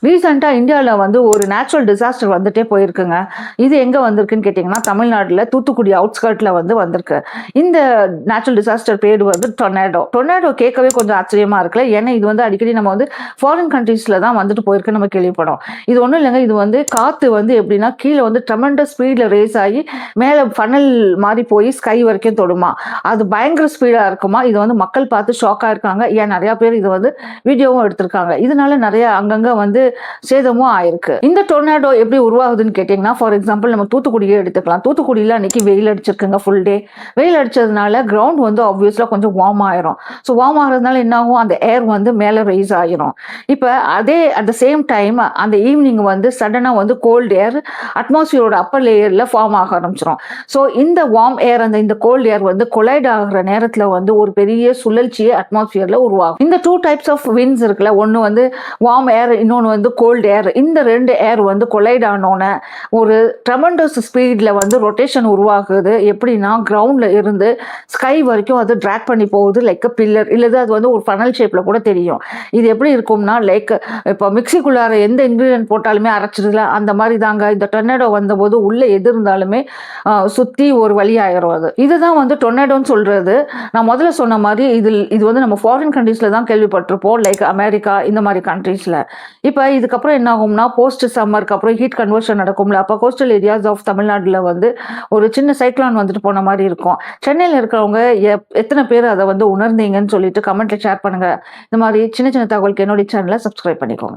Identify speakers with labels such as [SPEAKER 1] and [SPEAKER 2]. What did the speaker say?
[SPEAKER 1] ரீசெண்டாக இந்தியாவில் வந்து ஒரு நேச்சுரல் டிசாஸ்டர் வந்துட்டே போயிருக்குங்க. இது எங்கே வந்திருக்குன்னு கேட்டிங்கன்னா, தமிழ்நாட்டில் தூத்துக்குடி அவுட்ஸ்கர்ட்டில் வந்திருக்கு. இந்த நேச்சுரல் டிசாஸ்டர் பேர் வந்து டொர்னேடோ. டொர்னேடோ கேட்கவே கொஞ்சம் ஆச்சரியமாக இருக்குல்ல. ஏன்னா இது வந்து அடிக்கடி நம்ம வந்து ஃபாரின் கண்ட்ரீஸில் தான் வந்துட்டு போயிருக்குன்னு நம்ம கேள்விப்படும். இது ஒன்றும் இல்லைங்க, இது வந்து காற்று வந்து எப்படின்னா கீழே வந்து ட்ரெமெண்டஸ் ஸ்பீடில் ரேஸ் ஆகி மேலே ஃபனல் மாதிரி போய் ஸ்கை வரைக்கும் தொடுமா. அது பயங்கர ஸ்பீடாக இருக்குமா. இது வந்து மக்கள் பார்த்து ஷாக்காக இருக்காங்க. ஏன் நிறையா பேர் இது வந்து வீடியோவும் எடுத்திருக்காங்க. இதனால நிறைய அங்கங்கே வந்து சேதமும் ஆயிருக்கு. இந்த டொர்னேடோ எப்படி உருவாகுதுன்னு கேட்டிங்கன்னா, ஃபார் எக்ஸாம்பிள் நம்ம தூத்துக்குடியே எடுத்துக்கலாம். தூத்துக்குடியில் அன்னைக்கு வெயில் அடிச்சிருக்குங்க ஃபுல் டே. வெயில் அடிச்சதுனால கிரவுண்ட் வந்து ஆப்வியஸ்லாக கொஞ்சம் வார்ம் ஆயிரும். ஸோ வார்ம் ஆகிறதுனால என்ன ஆகும், அந்த ஏர் வந்து மேலே ரைஸ் ஆகிரும். இப்போ அதே அட் த சேம் டைம் அந்த ஈவினிங் வந்து சடனாக வந்து கோல்டு ஏர் அட்மாஸ்பியரோட அப்பர் லேயரில் ஃபார்ம் ஆக ஆரம்பிச்சிடும். ஸோ இந்த வார்ம் ஏர் இந்த கோல்டு ஏர் வந்து கொலைட் ஆகிற நேரத்தில் வந்து ஒரு பெரிய சுழற்சியை அட்மாஸ்பியரில் உருவாகும். இந்த 2 டைப்ஸ் ஆஃப் விண்ட்ஸ் இருக்குல்ல, ஒன்று வந்து வார்ம் ஏர், இன்னொன்று வந்து கோல்டு ஏர். இந்த 2 ஏர் வந்து கொலைட் ஆனோன்னு ஒரு ட்ரெமெண்டஸ் ஸ்பீடில் வந்து ரொட்டேஷன் உருவாகுது. எப்படின்னா கிரவுண்டில் இருந்து ஸ்கை வரைக்கும் அது ட்ராக் பண்ணி போகுது லைக் பில்லர், இல்லது அது வந்து ஒரு ஃபனல் ஷேப்பில் கூட தெரியும். இது எப்படி இருக்கும்னா லைக் இப்போ மிக்சிக்குள்ளார எந்த இன்க்ரீடியன்ட் போட்டாலுமே அரைச்சிடுல, அந்த மாதிரி தாங்க இந்த டொர்னேடோ வந்தபோது உள்ளே எது இருந்தாலுமே சுற்றி ஒரு வழியாயிரும். அது இதுதான் வந்து டொர்னேடோன்னு சொல்கிறது. நான் முதல்ல சொன்ன மாதிரி இது வந்து நம்ம ஃபாரின் கண்ட்ரீஸில் தான் கேள்விப்பட்டிருப்போம், லைக் அமெரிக்கா இந்த மாதிரி கண்ட்ரீஸில். இப்போ இதுக்கப்புறம் என்ன ஆகும்னா, போஸ்ட் சம்மருக்கு அப்புறம் ஹீட் கன்வர்ஷன் நடக்கும்ல, அப்போ கோஸ்டல் ஏரியாஸ் ஆஃப் தமிழ்நாட்டில் வந்து ஒரு சின்ன சைக்ளான் வந்துட்டு போன மாதிரி இருக்கும். சென்னையில் இருக்கிறவங்க எத்தனை பேர் அதை வந்து உணர்ந்தீங்கன்னு சொல்லிட்டு கமெண்ட்டில் ஷேர் பண்ணுங்கள். இந்த மாதிரி சின்ன சின்ன தகவலுக்கு என்னுடைய சேனலை சப்ஸ்கிரைப் பண்ணிக்கோங்க.